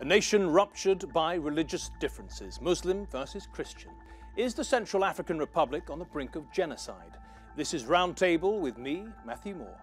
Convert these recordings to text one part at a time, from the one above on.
A nation ruptured by religious differences, Muslim versus Christian. Is the Central African Republic on the brink of genocide? This is Roundtable with me, Matthew Moore.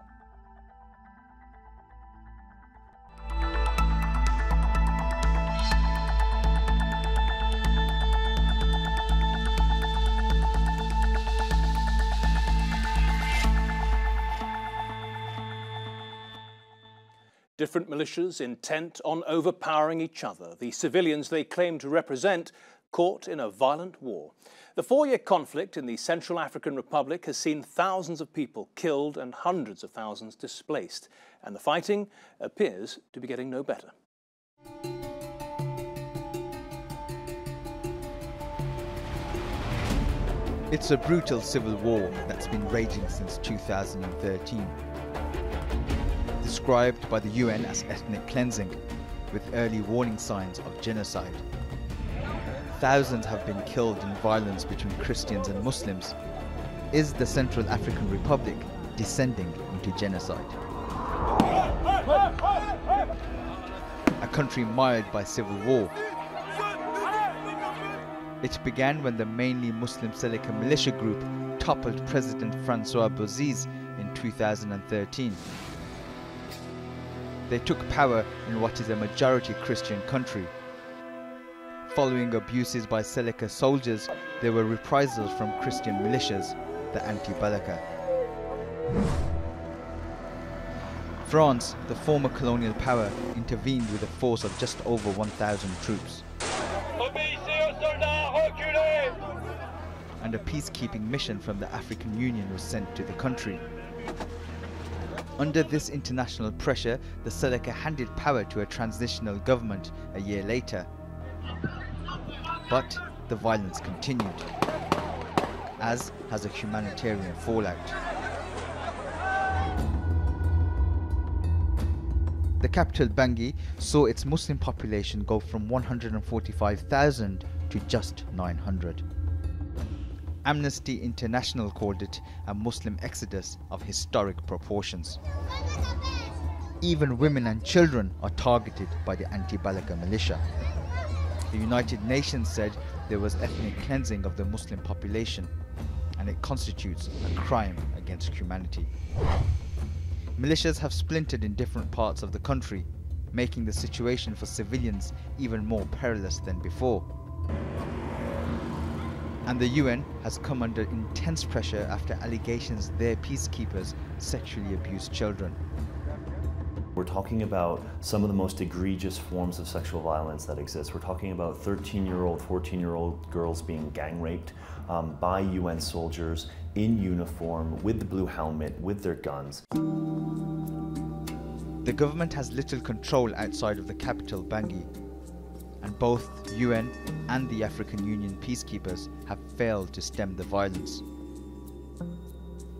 Different militias intent on overpowering each other, the civilians they claim to represent caught in a violent war. The four-year conflict in the Central African Republic has seen thousands of people killed and hundreds of thousands displaced, and the fighting appears to be getting no better. It's a brutal civil war that's been raging since 2013. Described by the UN as ethnic cleansing, with early warning signs of genocide. Thousands have been killed in violence between Christians and Muslims. Is the Central African Republic descending into genocide? A country mired by civil war. It began when the mainly Muslim Seleka militia group toppled President Francois Bozize in 2013. They took power in what is a majority Christian country. Following abuses by Seleka soldiers, there were reprisals from Christian militias, the anti-Balaka. France, the former colonial power, intervened with a force of just over 1,000 troops. And a peacekeeping mission from the African Union was sent to the country. Under this international pressure, the Seleka handed power to a transitional government a year later. But the violence continued, as has a humanitarian fallout. The capital Bangui saw its Muslim population go from 145,000 to just 900. Amnesty International called it a Muslim exodus of historic proportions. Even women and children are targeted by the anti-Balaka militia. The United Nations said there was ethnic cleansing of the Muslim population, and it constitutes a crime against humanity. Militias have splintered in different parts of the country, making the situation for civilians even more perilous than before. And the UN has come under intense pressure after allegations their peacekeepers sexually abused children. We're talking about some of the most egregious forms of sexual violence that exist. We're talking about 13-year-old, 14-year-old girls being gang raped by UN soldiers in uniform, with the blue helmet, with their guns. The government has little control outside of the capital, Bangui, and both UN and the African Union peacekeepers have failed to stem the violence.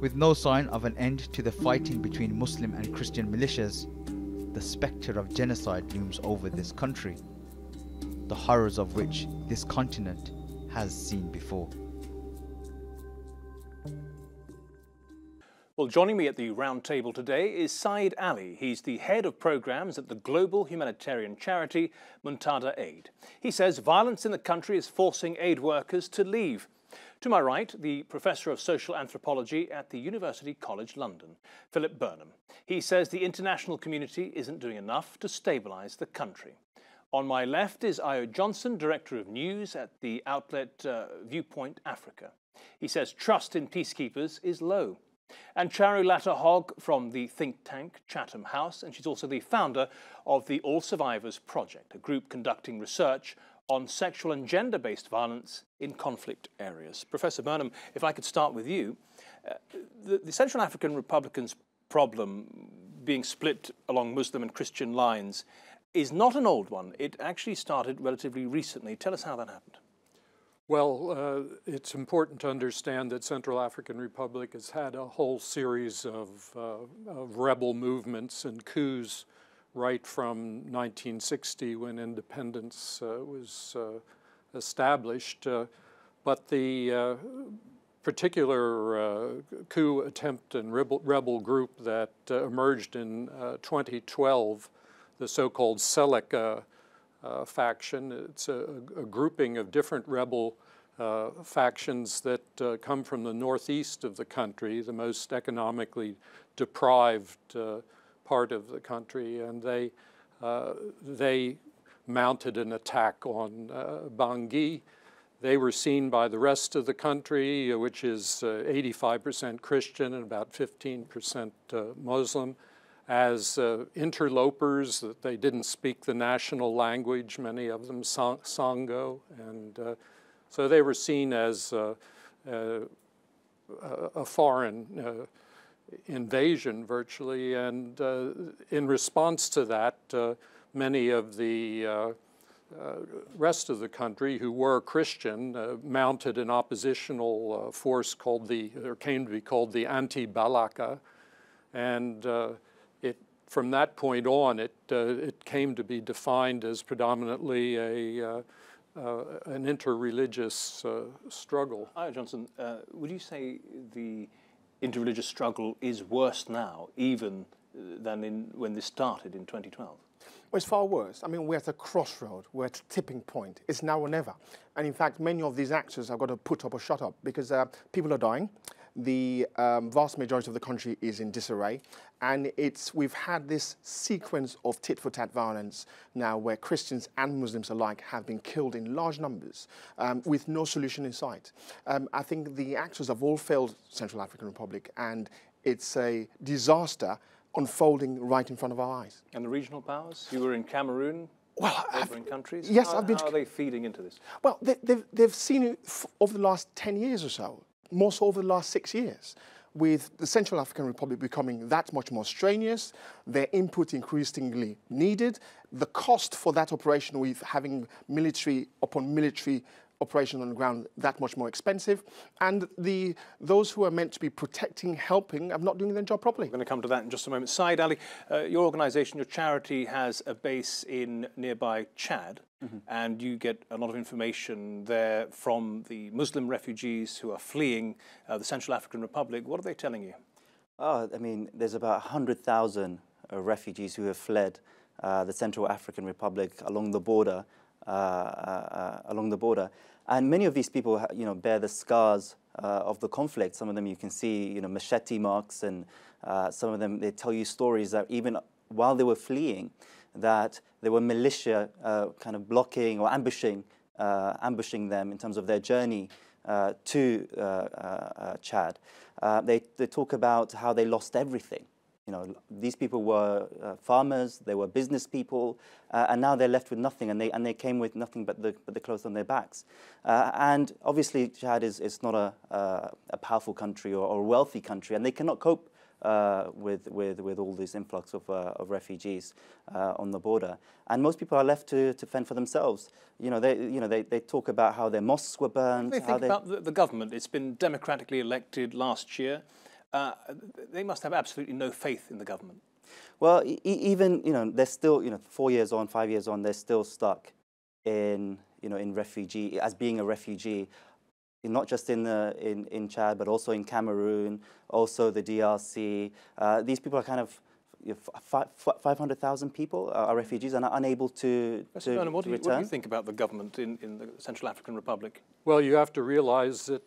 With no sign of an end to the fighting between Muslim and Christian militias, the spectre of genocide looms over this country, the horrors of which this continent has seen before. Well, joining me at the round table today is Saeed Ali. He's the head of programs at the global humanitarian charity Muntada Aid. He says violence in the country is forcing aid workers to leave. To my right, the Professor of Social Anthropology at the University College London, Philip Burnham. He says the international community isn't doing enough to stabilise the country. On my left is Io Johnson, Director of News at the outlet Viewpoint Africa. He says trust in peacekeepers is low. And Charulata Hogg from the think tank Chatham House, and she's also the founder of the All Survivors Project, a group conducting research on sexual and gender-based violence in conflict areas. Professor Burnham, if I could start with you. The Central African Republic's problem, being split along Muslim and Christian lines, is not an old one. It actually started relatively recently. Tell us how that happened. Well, it's important to understand that Central African Republic has had a whole series of rebel movements and coups right from 1960 when independence was established. But the particular coup attempt and rebel group that emerged in 2012, the so-called Seleka faction. It's a grouping of different rebel factions that come from the northeast of the country, the most economically deprived part of the country, and they mounted an attack on Bangui. They were seen by the rest of the country, which is 85% Christian and about 15% Muslim, as interlopers, that they didn't speak the national language, many of them Sango, and so they were seen as a foreign invasion virtually, and in response to that, many of the rest of the country who were Christian mounted an oppositional force called came to be called the Anti-Balaka, and from that point on, it came to be defined as predominantly an interreligious struggle. Ira Johnson, would you say the interreligious struggle is worse now, even than when this started in 2012? Well, it's far worse. I mean, we're at a crossroad. We're at a tipping point. It's now or never. And in fact, many of these actors have got to put up or shut up because people are dying. The vast majority of the country is in disarray. And we've had this sequence of tit-for-tat violence now where Christians and Muslims alike have been killed in large numbers with no solution in sight. I think the actors have all failed Central African Republic, and it's a disaster unfolding right in front of our eyes. And the regional powers? You were in Cameroon, neighbouring countries. Yes, How are they feeding into this? Well, they've seen it over the last 10 years or so, more so over the last 6 years, with the Central African Republic becoming that much more strenuous, their input increasingly needed, the cost for that operation with having military upon military operation on the ground that much more expensive, and those who are meant to be protecting, helping, are not doing their job properly. We're going to come to that in just a moment. Saeed Ali, your organisation, your charity, has a base in nearby Chad, and you get a lot of information there from the Muslim refugees who are fleeing the Central African Republic. What are they telling you? Oh, I mean, there's about 100,000 refugees who have fled the Central African Republic along the border. And many of these people, bear the scars of the conflict. Some of them you can see, machete marks, and some of them, they tell you stories that even while they were fleeing, that there were militia kind of blocking or ambushing them in terms of their journey to Chad. They talk about how they lost everything. These people were farmers, they were business people, and now they're left with nothing, and they came with nothing but the clothes on their backs. And obviously, Chad is not a powerful country or a wealthy country, and they cannot cope with all this influx of refugees on the border. And most people are left to fend for themselves. They talk about how their mosques were burned. What do they think about the government? It's been democratically elected last year. They must have absolutely no faith in the government. Well, even they're still 4 years on, 5 years on, they're still stuck in refugee, as being a refugee, not just in Chad, but also in Cameroon, also the DRC. These people are kind of 500,000 people are refugees and are unable to return. What do you think about the government in the Central African Republic? Well, you have to realize that,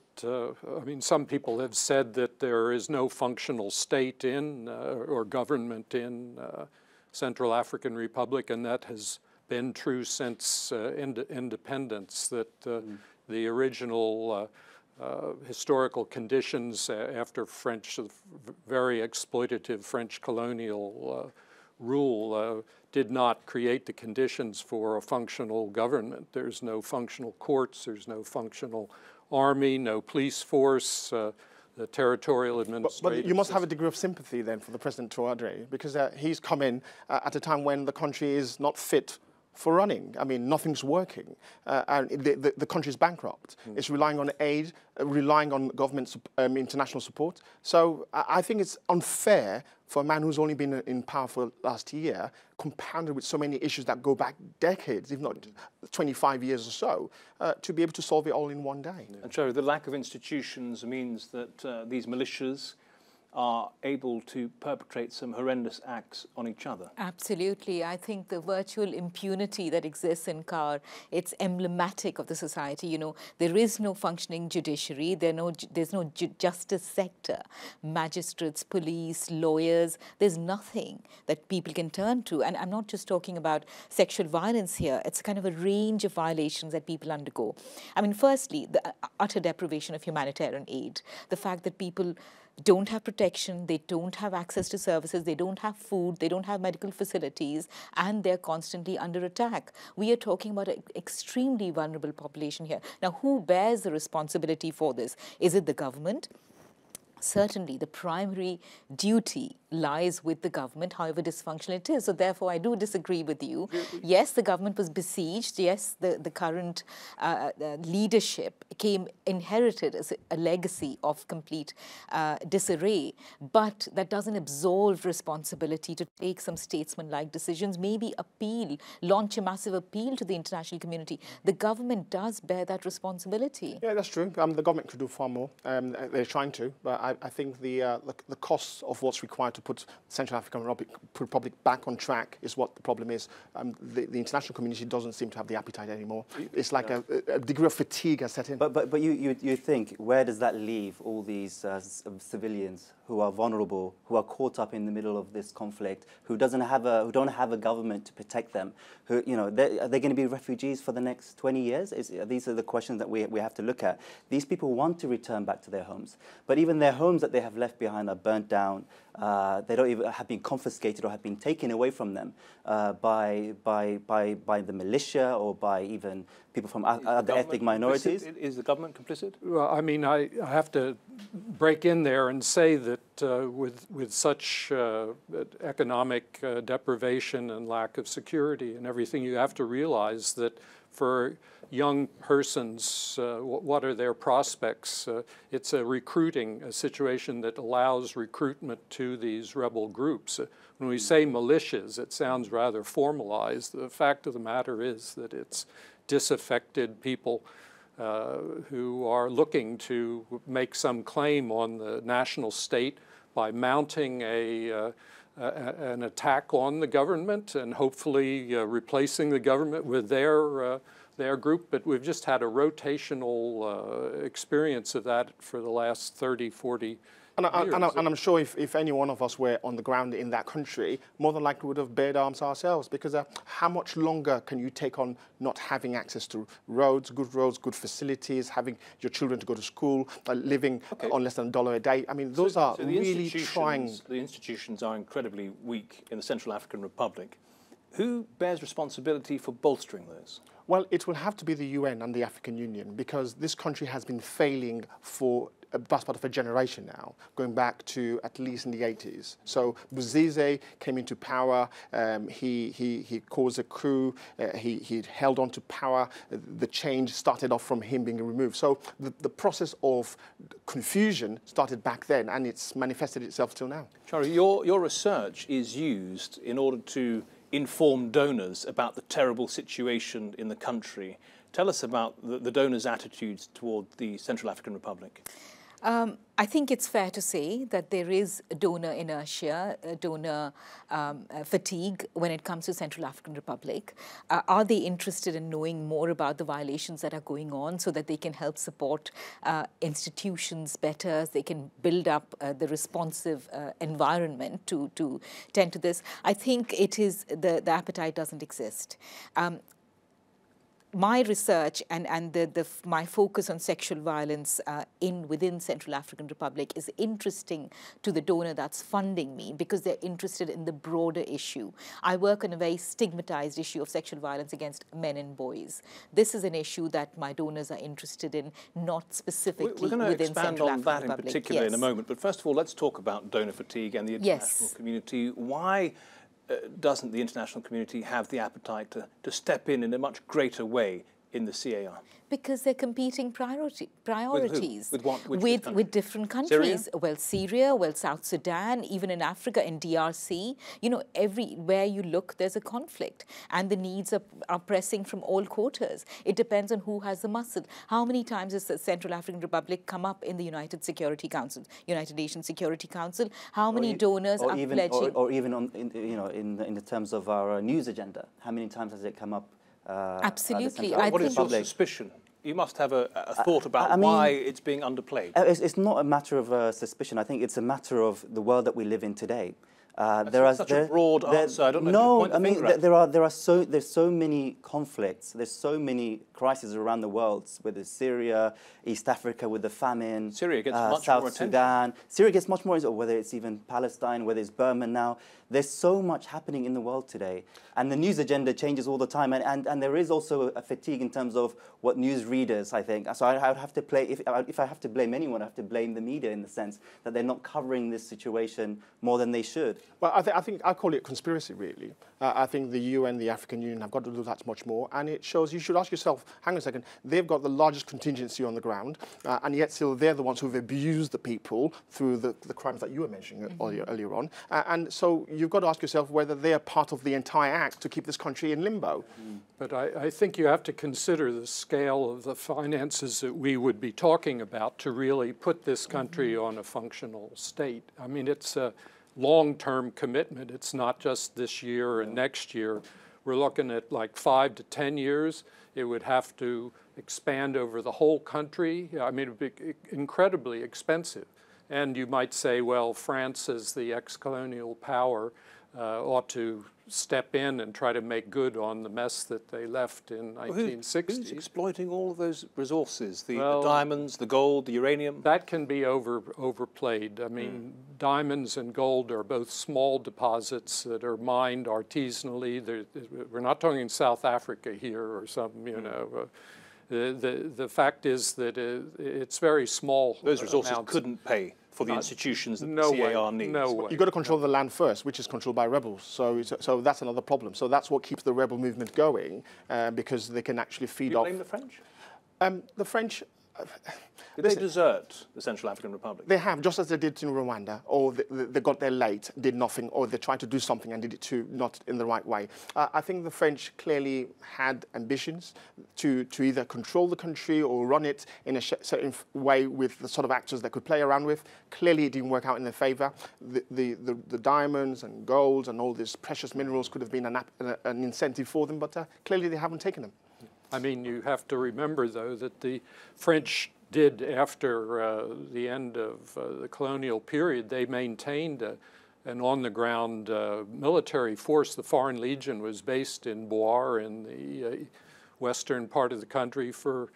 some people have said that there is no functional state or government in Central African Republic, and that has been true since independence, that the original historical conditions after very exploitative French colonial rule did not create the conditions for a functional government. There's no functional courts, there's no functional army, no police force, the territorial administration. But you must have a degree of sympathy then for the President Touadéra, because he's come in at a time when the country is not fit for running. I mean, nothing's working. And the country's bankrupt. It's relying on aid, relying on government, international support. So I think it's unfair for a man who's only been in power for last year, compounded with so many issues that go back decades, if not 25 years or so, to be able to solve it all in one day. And Sherry, the lack of institutions means that these militias are able to perpetrate some horrendous acts on each other. Absolutely. I think the virtual impunity that exists in CAR, it's emblematic of the society. You know, there is no functioning judiciary, there's no justice sector, magistrates, police, lawyers, there's nothing that people can turn to. And I'm not just talking about sexual violence here, it's kind of a range of violations that people undergo. I mean, firstly, the utter deprivation of humanitarian aid, the fact that people don't have protection, they don't have access to services, they don't have food, they don't have medical facilities, and they're constantly under attack. We are talking about an extremely vulnerable population here. Now, who bears the responsibility for this? Is it the government? Certainly, the primary duty lies with the government, however dysfunctional it is. So therefore, I do disagree with you. Yes, the government was besieged. Yes, the current leadership inherited as a legacy of complete disarray. But that doesn't absolve responsibility to take some statesman-like decisions, maybe launch a massive appeal to the international community. The government does bear that responsibility. Yeah, that's true. The government could do far more. They're trying to, but I think the cost of what's required to put Central African Republic back on track is what the problem is. The international community doesn't seem to have the appetite anymore. It's like a degree of fatigue has set in. But you think, where does that leave all these civilians who are vulnerable, who are caught up in the middle of this conflict, who don't have a government to protect them? Who, you know, are they going to be refugees for the next 20 years? These are the questions that we have to look at. These people want to return back to their homes, but even their homes that they have left behind are burnt down. They don't even have been confiscated or have been taken away from them by the militia or by even people from other ethnic minorities. Is the government complicit? Well, I mean, I have to break in there and say that with such economic deprivation and lack of security and everything, you have to realize that for young persons, what are their prospects? It's a recruiting situation that allows recruitment to these rebel groups. When we say militias, it sounds rather formalized. The fact of the matter is that it's disaffected people who are looking to make some claim on the national state by mounting an attack on the government and hopefully replacing the government with their group. But we've just had a rotational experience of that for the last 30, 40 years. And I'm sure if any one of us were on the ground in that country, more than likely would have bared arms ourselves, because how much longer can you take on not having access to roads, good facilities, having your children to go to school, living on less than $1 a day? I mean, those are really trying. The institutions are incredibly weak in the Central African Republic. Who bears responsibility for bolstering those? Well, it will have to be the UN and the African Union, because this country has been failing for a best part of a generation now, going back to at least in the 80s. So Bozize came into power, he caused a coup, he held on to power, the change started off from him being removed. So the process of confusion started back then, and it's manifested itself till now. Chari, your research is used in order to inform donors about the terrible situation in the country. Tell us about the donors' attitudes toward the Central African Republic. I think it's fair to say that there is donor inertia, donor fatigue when it comes to Central African Republic. Are they interested in knowing more about the violations that are going on so that they can help support institutions better, they can build up the responsive environment to tend to this? I think it is the appetite doesn't exist. My research and my focus on sexual violence within Central African Republic is interesting to the donor that's funding me, because they're interested in the broader issue. I work on a very stigmatized issue of sexual violence against men and boys. This is an issue that my donors are interested in, not specifically within Central African Republic. We're going to expand on that in particular in a moment. But first of all, let's talk about donor fatigue and the international community. Why doesn't the international community have the appetite to step in a much greater way in the CAR? Because they're competing priorities. With what? With different countries. Syria? Well, Syria, well, South Sudan, even in Africa, in DRC. You know, everywhere you look, there's a conflict. And the needs are pressing from all quarters. It depends on who has the muscle. How many times has the Central African Republic come up in the United Nations Security Council? How many donors are pledging? Or even in the terms of our news agenda, how many times has it come up? Absolutely. What is your suspicion? You must have a thought about why it's being underplayed. It's not a matter of suspicion. I think it's a matter of the world that we live in today. There's such a broad answer. I don't know. No, I mean there's so many conflicts. There's so many crises around the world. Whether it's Syria, East Africa with the famine, Syria gets much South more Sudan. Syria gets much more. Or whether it's even Palestine, whether it's Burma now. There's so much happening in the world today, and the news agenda changes all the time. And there is also a fatigue in terms of what news readers, I think. So I would have to if I have to blame anyone, I have to blame the media in the sense that they're not covering this situation more than they should. Well, I think I call it conspiracy, really. I think the UN, the African Union have got to do that much more, and it shows. You should ask yourself, hang on a second, they've got the largest contingency on the ground, and yet still they're the ones who've abused the people through the crimes that you were mentioning earlier on. And so you've got to ask yourself whether they're part of the entire act to keep this country in limbo. But I think you have to consider the scale of the finances that we would be talking about to really put this country on a functional state. I mean, it's a long-term commitment. It's not just this year and next year. We're looking at like 5 to 10 years. It would have to expand over the whole country. I mean, it would be incredibly expensive. And you might say, well, France as the ex-colonial power ought to step in and try to make good on the mess that they left in 1960. Who's exploiting all of those resources? The diamonds, the gold, the uranium? That can be overplayed. I mean, diamonds and gold are both small deposits that are mined artisanally. We're not talking South Africa here or something, you know. The fact is that it's very small. Those resources couldn't pay for the institutions that the CAR needs. No way. You've got to control the land first, which is controlled by rebels. So that's another problem. So that's what keeps the rebel movement going, because they can actually feed off. Do you blame the French? The French. Did they desert the Central African Republic? They have, just as they did in Rwanda, or they got there late, did nothing, or they tried to do something and did it not in the right way. I think the French clearly had ambitions to either control the country or run it in a certain way with the sort of actors they could play around with. Clearly it didn't work out in their favor. The diamonds and golds and all these precious minerals could have been an incentive for them, but clearly they haven't taken them. I mean, you have to remember, though, that the French did, after the end of the colonial period, they maintained an on-the-ground military force. The Foreign Legion was based in Boer in the western part of the country for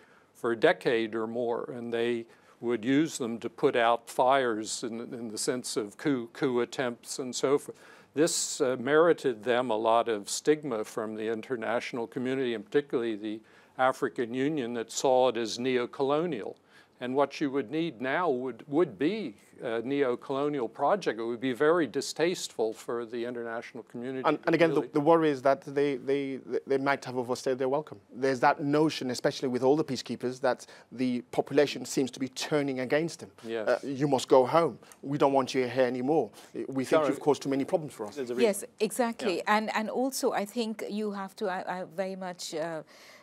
a decade or more, and they would use them to put out fires in the sense of coup attempts and so forth. This merited them a lot of stigma from the international community, and particularly the African Union, that saw it as neo-colonial. And what you would need now would be a neo-colonial project. It would be very distasteful for the international community. And again, the worry is that they might have overstayed their welcome. There's that notion, especially with all the peacekeepers, that the population seems to be turning against them. Yes. You must go home. We don't want you here anymore. We think you've caused too many problems for us. Yes, exactly. Yeah. And also, I think you have to I very much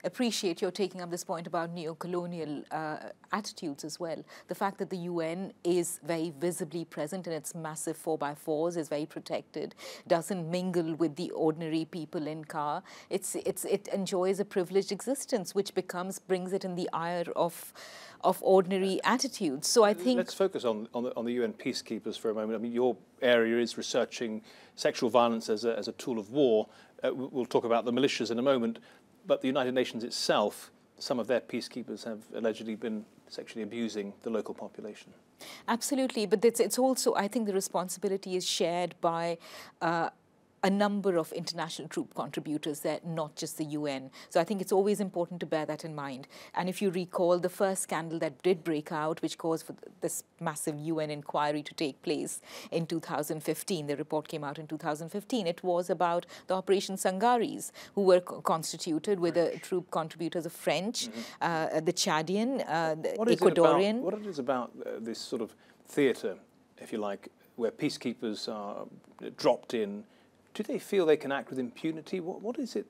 appreciate your taking up this point about neo-colonial attitudes as well. The fact that the UN is very visibly present in its massive 4x4s, is very protected, doesn't mingle with the ordinary people in CAR. It enjoys a privileged existence, which brings it in the ire of ordinary attitudes. So I think... Let's focus on the UN peacekeepers for a moment. I mean, your area is researching sexual violence as a tool of war. We'll talk about the militias in a moment. But the United Nations itself, some of their peacekeepers have allegedly been sexually abusing the local population. Absolutely, but it's also, I think the responsibility is shared by a number of international troop contributors there, not just the UN. So I think it's always important to bear that in mind. And if you recall, the first scandal that did break out, which caused for this massive UN inquiry to take place in 2015, the report came out in 2015, it was about the Operation Sangaris, who were constituted with the troop contributors of French, the Chadian, the Ecuadorian. What it is about this sort of theatre, if you like, where peacekeepers are dropped in, do they feel they can act with impunity? What is it?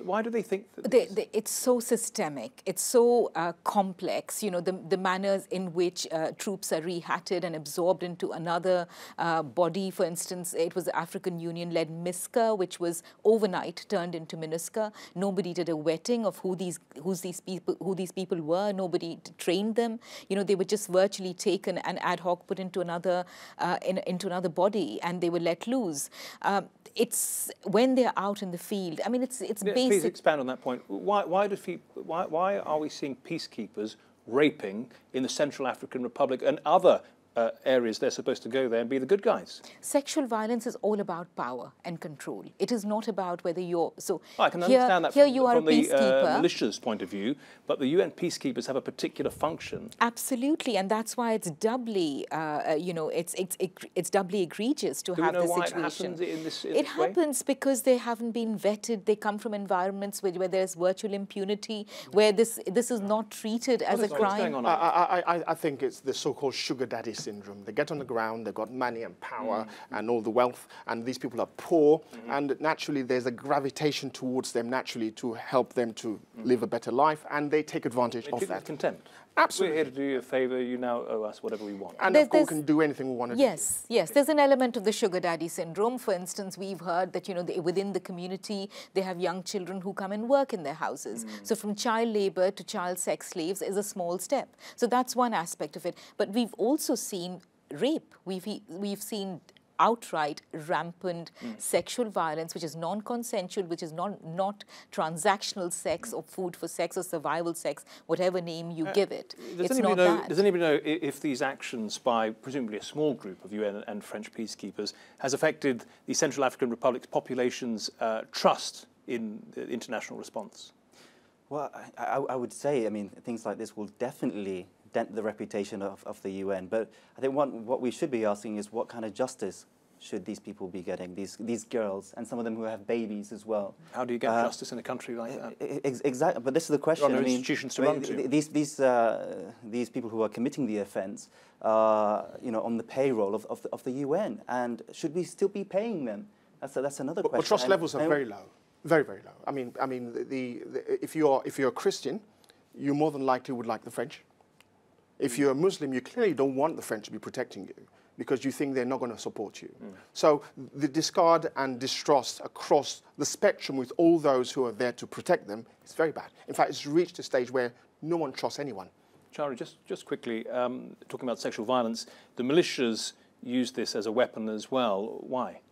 Why do they think that it's so systemic, it's so complex, you know, the manners in which troops are rehatted and absorbed into another body. For instance, it was the African Union-led MISCA, which was overnight turned into MINUSCA. Nobody did a vetting of who these people were. Nobody trained them. You know, they were just virtually taken and ad hoc put into another body, and they were let loose. It's when they're out in the field. I mean, it's basic. Please expand on that point. Why are we seeing peacekeepers raping in the Central African Republic and other areas they're supposed to go there and be the good guys? Sexual violence is all about power and control. It is not about whether you're... So I can understand that from the militias' point of view, but the UN peacekeepers have a particular function. Absolutely, and that's why it's doubly, you know, it's doubly egregious to have this situation. Do we know why it happens in this way? It happens because they haven't been vetted. They come from environments where there's virtual impunity, where this is not treated as a crime. I think it's the so-called sugar daddy syndrome. They get on the ground, they've got money and power and all the wealth, and these people are poor, and naturally there's a gravitation towards them naturally to help them to live a better life, and they take advantage of that. Contempt. Absolutely. We're here to do you a favour, you now owe us whatever we want. And of course we can do anything we want to do. Yes, yes. There's an element of the sugar daddy syndrome. For instance, we've heard that, you know, within the community, they have young children who come and work in their houses. So from child labour to child sex slaves is a small step. So that's one aspect of it. But we've also seen rape. We've seen outright rampant sexual violence, which is non-consensual, which is not transactional sex or food for sex or survival sex, whatever name you give it. It's not that. Does anybody know if these actions by presumably a small group of UN and French peacekeepers has affected the Central African Republic's population's trust in the international response? Well, I would say, I mean, things like this will definitely dent the reputation of the UN. But I think what we should be asking is what kind of justice should these people be getting, these girls, and some of them who have babies as well. How do you get justice in a country like that? Exactly, but this is the question. There are no institutions to run to. These people who are committing the offence are, you know, on the payroll of the UN, and should we still be paying them? That's another question. Well, trust levels are very low, very, very low. I mean, if you're a Christian, you more than likely would like the French. If you're a Muslim, you clearly don't want the French to be protecting you because you think they're not going to support you. So the discard and distrust across the spectrum with all those who are there to protect them is very bad. In fact, it's reached a stage where no one trusts anyone. Chari, just quickly, talking about sexual violence, the militias use this as a weapon as well. Why?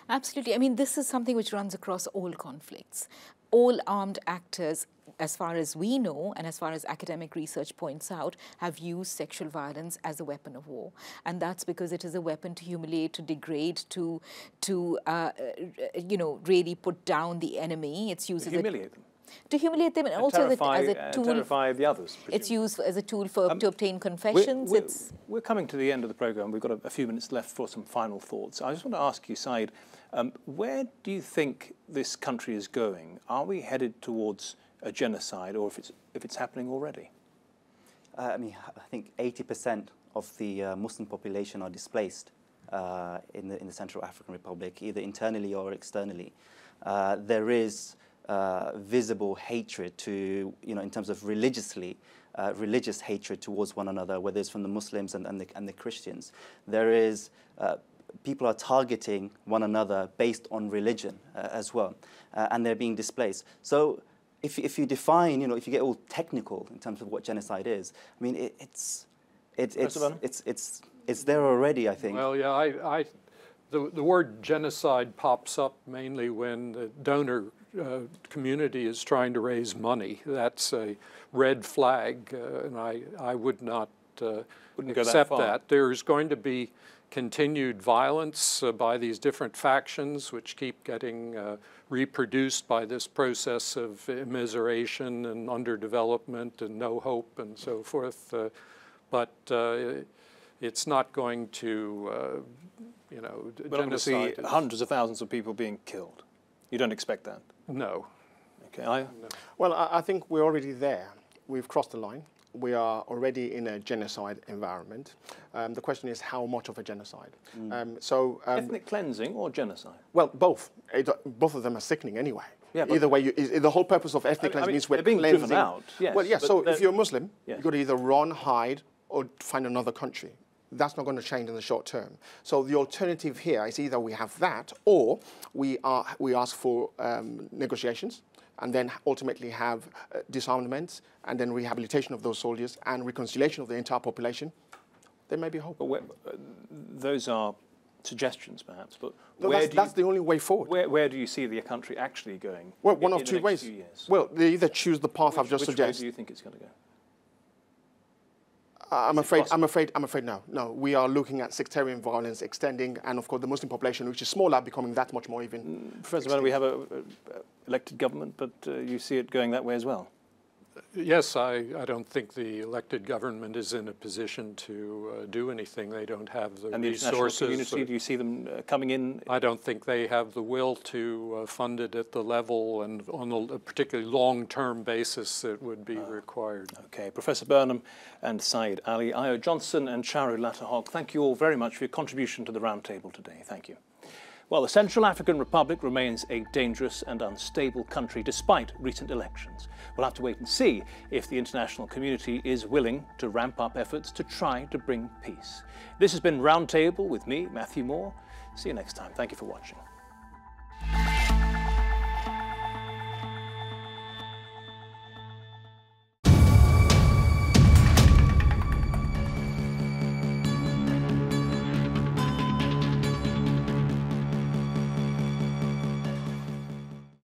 Absolutely. I mean, this is something which runs across all conflicts. All armed actors, as far as we know, and as far as academic research points out, have used sexual violence as a weapon of war. And that's because it is a weapon to humiliate, to degrade, to you know, really put down the enemy. It's used as humiliate them. To humiliate them, and also as a tool. Terrify the others. Presumably. It's used as a tool to obtain confessions. We're coming to the end of the programme. We've got a few minutes left for some final thoughts. I just want to ask you, Said, where do you think this country is going? Are we headed towards a genocide, or if it's happening already? I mean, I think 80% of the Muslim population are displaced in the Central African Republic, either internally or externally. There is visible hatred to, you know, in terms of religious hatred towards one another, whether it's from the Muslims and the Christians. There is people are targeting one another based on religion as well, and they're being displaced. So if you define, you know, if you get all technical in terms of what genocide is, I mean, it's there already, I think. Well, yeah, the word genocide pops up mainly when the donor community is trying to raise money. That's a red flag, and I would not accept that. There's going to be continued violence by these different factions, which keep getting reproduced by this process of immiseration and underdevelopment and no hope and so forth. But it's not going to, you know, We're not going to see hundreds of thousands of people being killed. You don't expect that? No. Okay, no. Well, I think we're already there. We've crossed the line. We are already in a genocide environment. The question is how much of a genocide? Ethnic cleansing or genocide? Well, both. Both of them are sickening anyway. Yeah, either way, the whole purpose of ethnic cleansing means we're being cleansing. driven out. Yes, well, yeah. So if you're a Muslim, yes. you've got to either run, hide, or find another country. That's not going to change in the short term. So the alternative here is either we have that, or we ask for negotiations, and then ultimately have disarmament, and then rehabilitation of those soldiers, and reconciliation of the entire population. There may be hope. But those are suggestions, perhaps. But no, that's the only way forward. Where do you see the country actually going? Well, one of two ways. Well, they either choose the path I've just suggested. Which way do you think it's going to go? I'm afraid no. No, we are looking at sectarian violence extending, and of course the Muslim population, which is smaller, becoming that much more even. Professor Bernard, we have an elected government, but you see it going that way as well? Yes, I don't think the elected government is in a position to do anything. They don't have the and the resources. International community, do you see them coming in? I don't think they have the will to fund it at the level and on a particularly long-term basis that would be required. Okay, Professor Burnham and Saeed Ali, Io Johnson and Charu Latahog, thank you all very much for your contribution to the Roundtable today. Thank you. Well, the Central African Republic remains a dangerous and unstable country despite recent elections. We'll have to wait and see if the international community is willing to ramp up efforts to try to bring peace. This has been Roundtable with me, Matthew Moore. See you next time. Thank you for watching.